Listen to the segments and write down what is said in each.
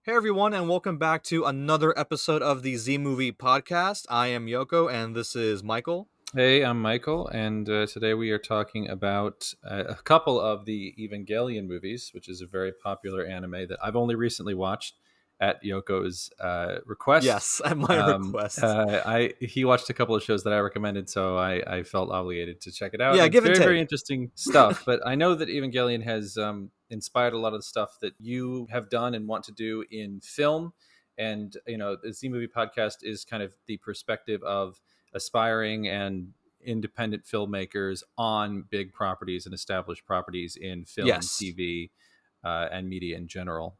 Hey everyone, and welcome back to another episode of the Z Movie Podcast. I am Yoko, and this is Michael. Hey, I'm Michael, and today we are talking about a couple of the Evangelion movies, which is a very popular anime that I've only recently watched at Yoko's request. Yes, at my request. He watched a couple of shows that I recommended, so I felt obligated to check it out. Yeah, And it's give and very, very take. interesting stuff. But I know that Evangelion has inspired a lot of the stuff that you have done and want to do in film. And the Z Movie Podcast is kind of the perspective of aspiring and independent filmmakers on big properties and established properties in film, Yes. TV, and media in general.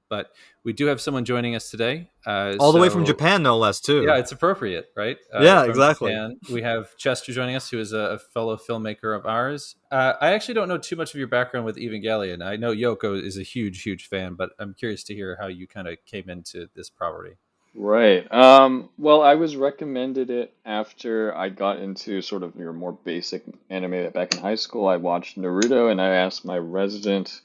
But we do have someone joining us today. All the way from Japan, no less, too. Yeah, it's appropriate, right? Yeah, From exactly. Japan. We have Chester joining us, who is a fellow filmmaker of ours. I actually don't know too much of your background with Evangelion. I know Yoko is a huge, huge fan, but I'm curious to hear how you kind of came into this property. Right. Well, I was recommended it after I got into sort of your more basic anime back in high school. I watched Naruto and I asked my resident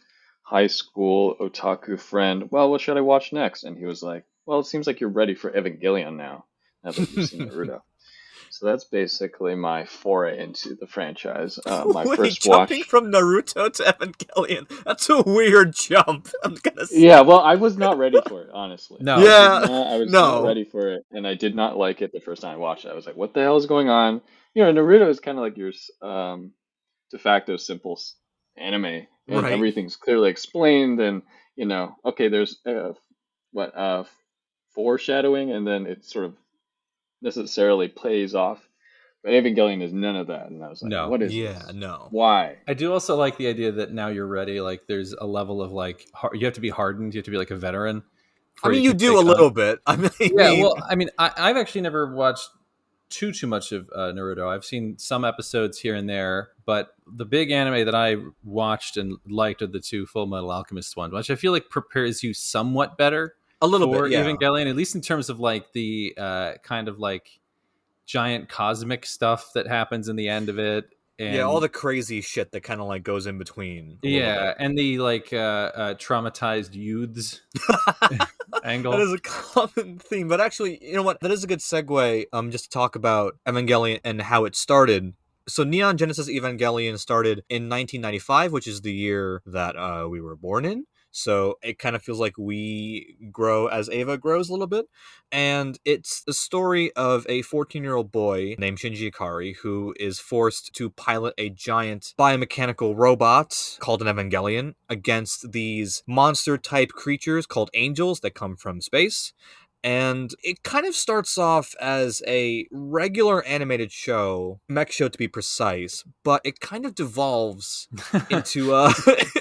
high school otaku friend, well, what should I watch next? And he was like, well, it seems like you're ready for Evangelion now that you've seen Naruto. So that's basically my foray into the franchise. My Wait, first jumping watch. from Naruto to Evangelion. That's a weird jump, I'm gonna say. Yeah, well, I was not ready for it, honestly. No. Yeah, I was not no. ready for it, and I did not like it the first time I watched it. I was like, "What the hell is going on?" Naruto is kind of like your de facto simple anime, and Right. everything's clearly explained, and okay, there's what foreshadowing, and then it sort of necessarily plays off. But Evangelion is none of that, and I was like, No. "What is Yeah, this? no. Why?" I do also like the idea that now you're ready. Like, there's a level of you have to be hardened. You have to be like a veteran I before mean, you you can do a take on. little bit. I Yeah, mean, well, I mean, I've actually never watched too much of Naruto. I've seen some episodes here and there, but the big anime that I watched and liked are the two Full Metal Alchemist ones, which I feel like prepares you somewhat better a little bit, for yeah. Evangelion, at least in terms of like the kind of like giant cosmic stuff that happens in the end of it. Yeah, all And the crazy shit that kind of like goes in between a little yeah, bit. and the like traumatized youths That angle. is a common theme, but actually, you know what? That is a good segue. Just to talk about Evangelion and how it started. So, Neon Genesis Evangelion started in 1995, which is the year that we were born in. So it kind of feels like we grow as Ava grows a little bit. And it's the story of a 14-year-old boy named Shinji Ikari who is forced to pilot a giant biomechanical robot called an Evangelion against these monster type creatures called angels that come from space. And it kind of starts off as a regular animated show, mech show to be precise, but it kind of devolves into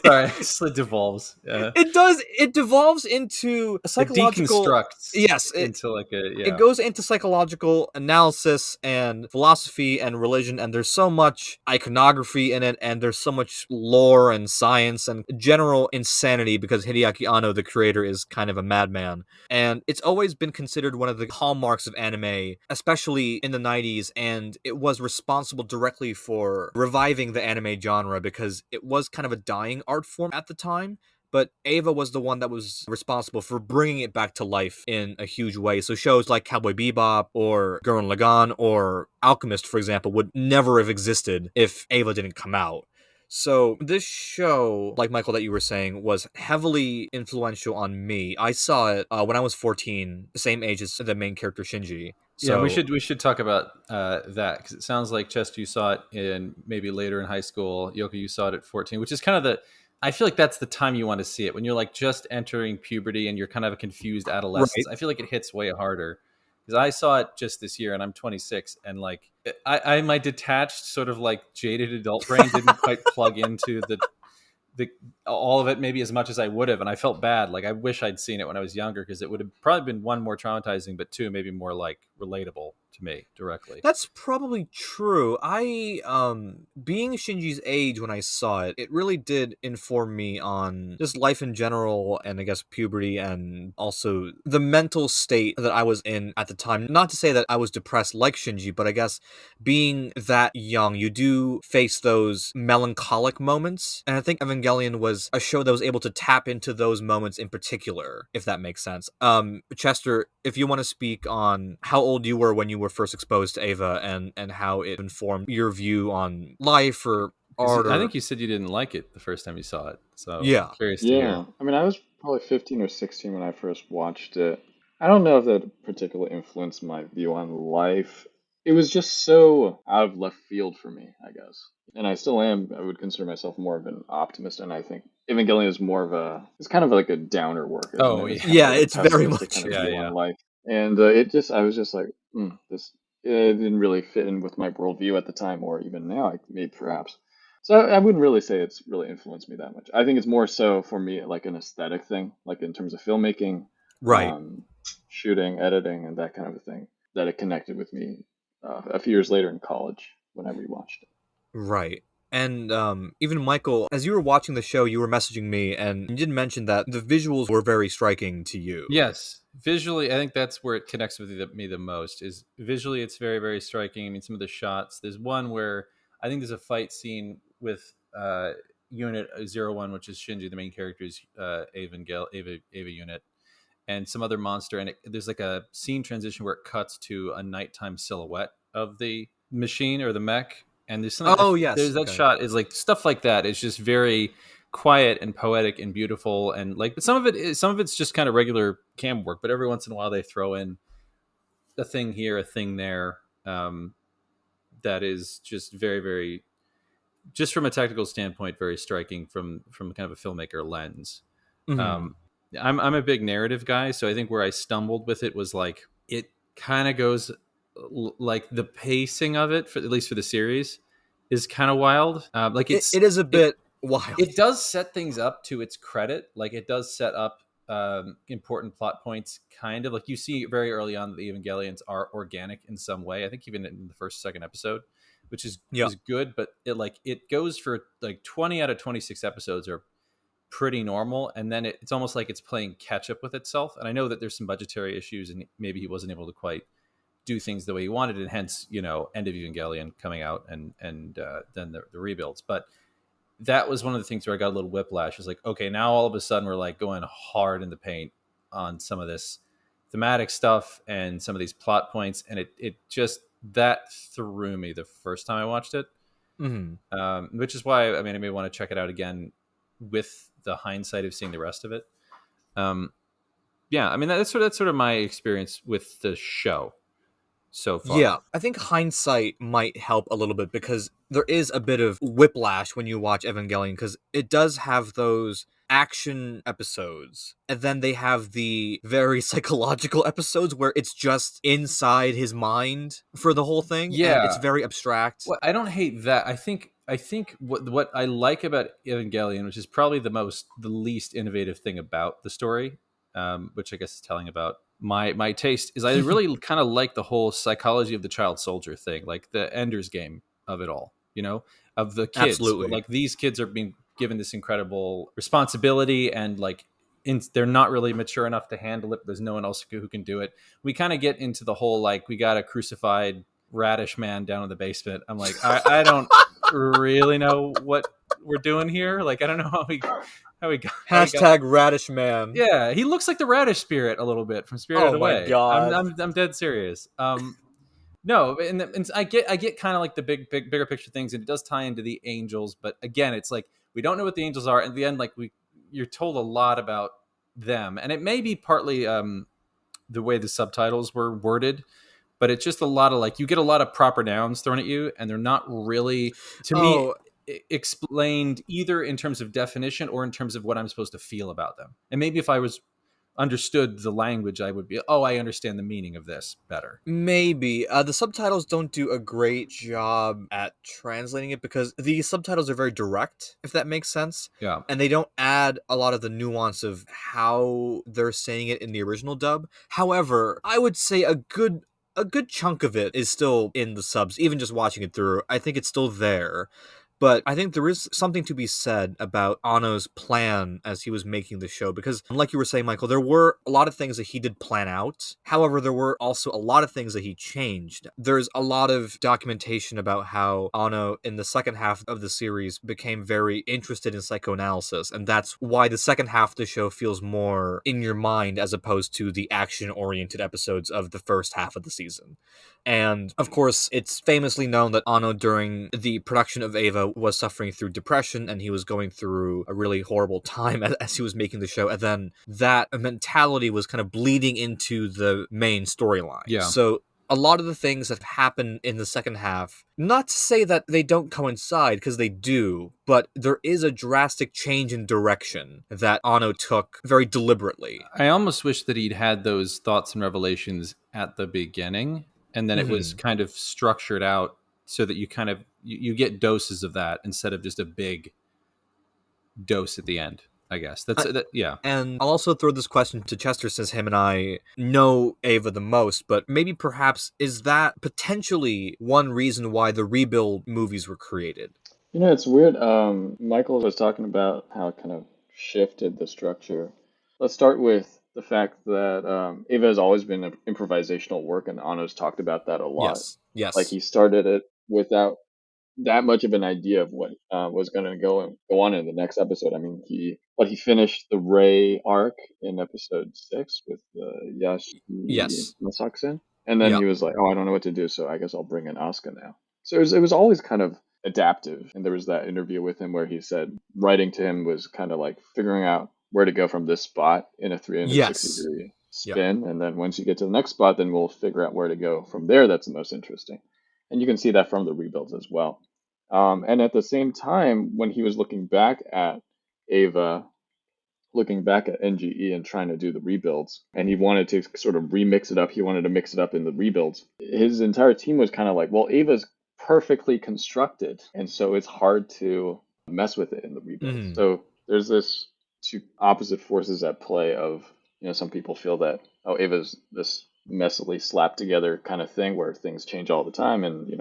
Sorry, it just devolves. it devolves into a It psychological. deconstructs Yes, into like it goes into psychological analysis and philosophy and religion, and there's so much iconography in it, and there's so much lore and science and general insanity because Hideaki Anno, the creator, is kind of a madman. And it's always been considered one of the hallmarks of anime, especially in the 90s, and it was responsible directly for reviving the anime genre because it was kind of a dying art form at the time, but Ava was the one that was responsible for bringing it back to life in a huge way. So shows like Cowboy Bebop or Gurren Lagann or Alchemist, for example, would never have existed if Ava didn't come out. So this show, like Michael that you were saying, was heavily influential on me. I saw it when I was 14, the same age as the main character Shinji. Yeah, we So should talk about that because it sounds like Chester, you saw it in maybe later in high school. Yoko, you saw it at 14, which is kind of the. I feel like that's the time you want to see it when you're like just entering puberty and you're kind of a confused adolescence. right. I feel like it hits way harder because I saw it just this year and I'm 26 and like my detached sort of like jaded adult brain didn't quite plug into the all of it maybe as much as I would have, and I felt bad. Like I wish I'd seen it when I was younger because it would have probably been one, more traumatizing, but two, maybe more like relatable to me directly. That's probably true. Being Shinji's age when I saw it, it really did inform me on just life in general and I guess puberty and also the mental state that I was in at the time. Not to say that I was depressed like Shinji, but I guess being that young, you do face those melancholic moments. And I think Evangelion Evangelion was a show that was able to tap into those moments in particular, if that makes sense. Chester, if you want to speak on how old you were when you were first exposed to Ava and how it informed your view on life or Because art I or think you said you didn't like it the first time you saw it, so I'm yeah. curious to hear. Yeah, I mean, I was probably 15 or 16 when I first watched it. I don't know if that particularly influenced my view on life. It was just so out of left field for me, I guess. And I still am, I would consider myself more of an optimist, and I think Evangelion is more of it's kind of like a downer work, isn't Oh it? yeah, It's kind of Yeah, like a it's very pessimistic much kind of yeah, view yeah. on life. And I was just like, this it didn't really fit in with my worldview at the time, or even now, maybe perhaps. So I wouldn't really say it's really influenced me that much. I think it's more so for me like an aesthetic thing, like in terms of filmmaking, right. um, shooting, editing, and that kind of a thing, that it connected with me a few years later in college when I rewatched it. Right. And even Michael, as you were watching the show, you were messaging me, and you did mention that the visuals were very striking to you. Yes, visually, I think that's where it connects with me the most. Is visually, it's very, very striking. I mean, some of the shots. There's one where I think there's a fight scene with Unit 01, which is Shinji, the main character's Ava unit, and some other monster. And there's like a scene transition where it cuts to a nighttime silhouette of the machine or the mech. And there's something, Oh yes, there's that okay. shot is like stuff like that. It's just very quiet and poetic and beautiful. And like, but some of it's just kind of regular cam work, but every once in a while they throw in a thing here, a thing there. That is just very, very, just from a technical standpoint, very striking from kind of a filmmaker lens. Hmm. Um, I'm a big narrative guy, so I think where I stumbled with it was like it kind of goes like the pacing of it, for at least for the series, is kind of wild. Like It is a bit wild. it does set things up to its credit. Like it does set up important plot points, kind of like you see very early on that the Evangelions are organic in some way. I think even in the second episode, which Yeah. is good, but it goes for like 20 out of 26 episodes are pretty normal, and then it's almost like it's playing catch up with itself. And I know that there's some budgetary issues, and maybe he wasn't able to quite do things the way he wanted, and hence End of Evangelion coming out and then the rebuilds. But that was one of the things where I got a little whiplash. It's like, okay, now all of a sudden we're like going hard in the paint on some of this thematic stuff and some of these plot points, and it just that threw me the first time I watched it. Hmm. Which is why I mean I may want to check it out again with the hindsight of seeing the rest of it. Um, yeah, I mean that's sort of my experience with the show so Yeah, far. I think hindsight might help a little bit because there is a bit of whiplash when you watch Evangelion because it does have those action episodes and then they have the very psychological episodes where it's just inside his mind for the whole thing and it's Yeah, very abstract. well, I don't hate that. I think what I like about Evangelion, which is probably the least innovative thing about the story, which I guess is telling about my taste, is I really kind of like the whole psychology of the child soldier thing, like the Ender's Game of it all. Of the kids. Where, Absolutely. like these kids are being given this incredible responsibility, and like they're not really mature enough to handle it. But there's no one else who can do it. We kind of get into the whole like we got a crucified radish man down in the basement. I'm like, I don't really know what we're doing here. Like, I don't know how we got. Hashtag radish man. Yeah, he looks like the radish spirit a little bit from Spirited Oh my Away. god. I'm dead serious. No, and I get kind of like the bigger picture things, and it does tie into the angels. But again, it's like we don't know what the angels are. At the end, like you're told a lot about them, and it may be partly the way the subtitles were worded, but it's just a lot of like you get a lot of proper nouns thrown at you, and they're not really, to me, Oh, explained either in terms of definition or in terms of what I'm supposed to feel about them. And maybe if I was understood the language, I would be, oh, I understand the meaning of this better. maybe. The subtitles don't do a great job at translating it because the subtitles are very direct, if that makes sense. Yeah. And they don't add a lot of the nuance of how they're saying it in the original dub. However, I would say a good chunk of it is still in the subs, even just watching it through. I think it's still there. But I think there is something to be said about Anno's plan as he was making the show, because like you were saying, Michael, there were a lot of things that he did plan out. However, there were also a lot of things that he changed. There's a lot of documentation about how Anno, in the second half of the series, became very interested in psychoanalysis, and that's why the second half of the show feels more in your mind as opposed to the action-oriented episodes of the first half of the season. And of course, it's famously known that Anno, during the production of Eva, was suffering through depression, and he was going through a really horrible time as he was making the show. And then that mentality was kind of bleeding into the main storyline. Yeah. So a lot of the things that happen in the second half, not to say that they don't coincide, because they do, but there is a drastic change in direction that Anno took very deliberately. I almost wish that he'd had those thoughts and revelations at the beginning, and then it was kind of structured out so that you kind of you get doses of that instead of just a big dose at the end. I guess yeah. And I'll also throw this question to Chester, since him and I know Ava the most, but maybe perhaps is that potentially one reason why the Rebuild movies were created? You know, it's weird. Michael was talking about how it kind of shifted the structure. Let's start with the fact that Ava has always been an improvisational work, and Anno's talked about that a lot. Yes. Like he started it without that much of an idea of what was going to go on in the next episode. I mean, he finished the Ray arc in episode 6 with Yashi Yes. Masaksen, and then Yep. he was like, "Oh, I don't know what to do, so I guess I'll bring in Asuka now." So it was always kind of adaptive, and there was that interview with him where he said writing to him was kind of like figuring out where to go from this spot in a 360 Yes. degree Yep. spin, and then once you get to the next spot, then we'll figure out where to go from there. That's the most interesting. And you can see that from the rebuilds as well. And at the same time, when he was looking back at Ava, looking back at NGE and trying to do the rebuilds, and he wanted to sort of remix it up, he wanted to mix it up in the rebuilds, his entire team was kind of like, well, Ava's perfectly constructed, and so it's hard to mess with it in the rebuilds. So there's this two opposite forces at play of, some people feel that, oh, Ava's this messily slapped together kind of thing where things change all the time, and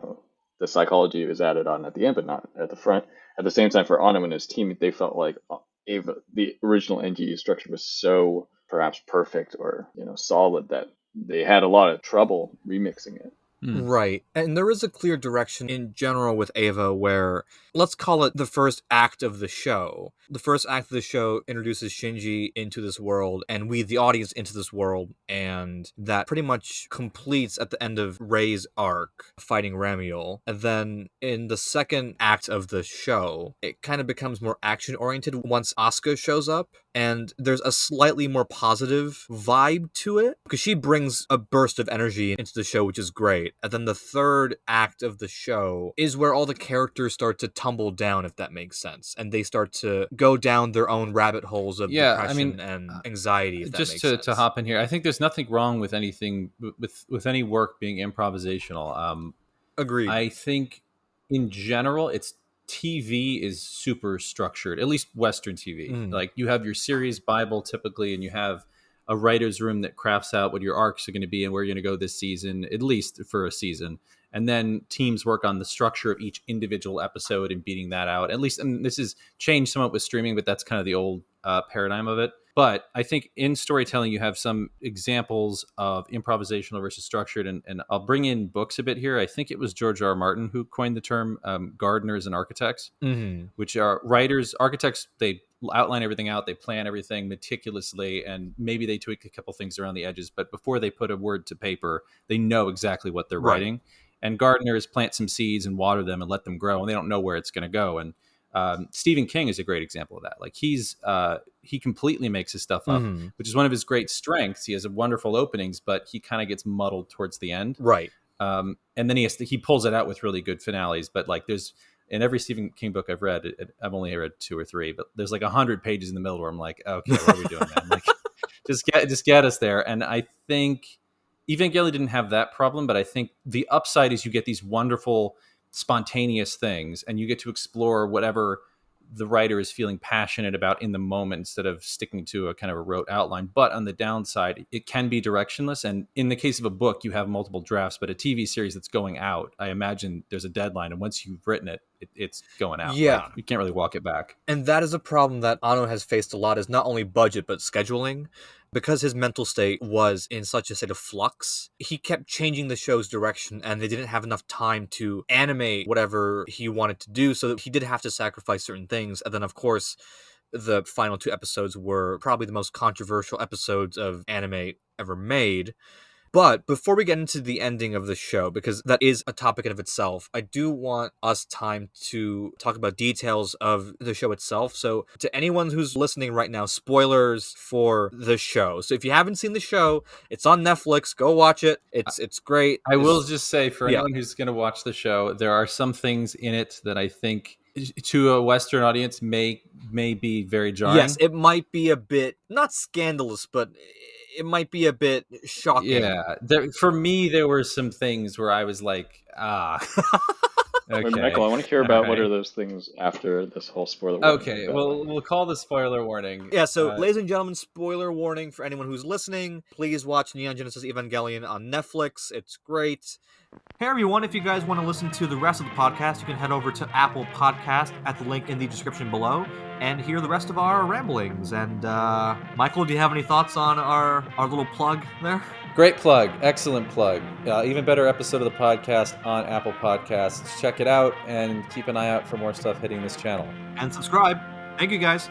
the psychology is added on at the end but not at the front. At the same time, for Anno and his team, they felt like Ava, the original NGE structure, was so perhaps perfect or solid that they had a lot of trouble remixing it. Right. And there is a clear direction in general with Ava where, let's call it the first act of the show. The first act of the show introduces Shinji into this world, and we, the audience, into this world, and that pretty much completes at the end of Rei's arc, fighting Ramiel. And then in the second act of the show, it kind of becomes more action-oriented once Asuka shows up, and there's a slightly more positive vibe to it, because she brings a burst of energy into the show, which is great. And then the third act of the show is where all the characters start to tumble down, if that makes sense. And they start to go down their own rabbit holes of depression and anxiety, if that makes sense. To hop in here, I think there's nothing wrong with anything, with any work being improvisational. Agreed. I think in general, TV is super structured, at least Western TV. Like you have your series Bible typically, and you have a writer's room that crafts out what your arcs are going to be and where you're going to go this season, at least for a season. And then teams work on the structure of each individual episode and beating that out. At least, and this has changed somewhat with streaming, but that's kind of the old paradigm of it. But I think in storytelling, you have some examples of improvisational versus structured. And I'll bring in books a bit here. I think it was George R. R. Martin who coined the term gardeners and architects, which are writers, architects. They outline everything out. They plan everything meticulously, and maybe they tweak a couple things around the edges. But before they put a word to paper, they know exactly what they're writing. And gardeners plant some seeds and water them and let them grow, and they don't know where it's going to go. And Stephen King is a great example of that. Like he completely makes his stuff up, which is one of his great strengths. He has wonderful openings, but he kind of gets muddled towards the end. Right. And then he pulls it out with really good finales. But like there's in every Stephen King book I've read, I've only read 2 or 3, but there's like 100 pages in the middle where I'm like, okay, what are we doing, man? Like just get us there. And I think Evangelion didn't have that problem, but I think the upside is you get these wonderful spontaneous things and you get to explore whatever the writer is feeling passionate about in the moment instead of sticking to a kind of a rote outline. But on the downside, it can be directionless. And in the case of a book, you have multiple drafts, but a TV series that's going out, I imagine there's a deadline. And once you've written it, it's going out. Yeah. Like, you can't really walk it back. And that is a problem that Anno has faced a lot, is not only budget, but scheduling. Because his mental state was in such a state of flux, he kept changing the show's direction, and they didn't have enough time to animate whatever he wanted to do, so he did have to sacrifice certain things. And then, of course, the final 2 episodes were probably the most controversial episodes of anime ever made. But before we get into the ending of the show, because that is a topic in of itself, I do want us time to talk about details of the show itself. So to anyone who's listening right now, spoilers for the show. So if you haven't seen the show, it's on Netflix. Go watch it. It's great. I will just say, for Yeah. anyone who's going to watch the show, there are some things in it that I think to a Western audience may be very jarring. Yes, it might be a bit, not scandalous, but it might be a bit shocking. Yeah, for me, there were some things where I was like, okay. Wait, Michael, I want to hear about what are those things after this whole spoiler warning. Okay, well, we'll call the spoiler warning. Yeah, so ladies and gentlemen, spoiler warning for anyone who's listening. Please watch Neon Genesis Evangelion on Netflix. It's great. Hey everyone, if you guys want to listen to the rest of the podcast, you can head over to Apple Podcast at the link in the description below and hear the rest of our ramblings. And Michael, do you have any thoughts on our little plug there? Great plug. Excellent plug. Even better episode of the podcast on Apple Podcasts. Check it out and keep an eye out for more stuff hitting this channel. And subscribe. Thank you guys.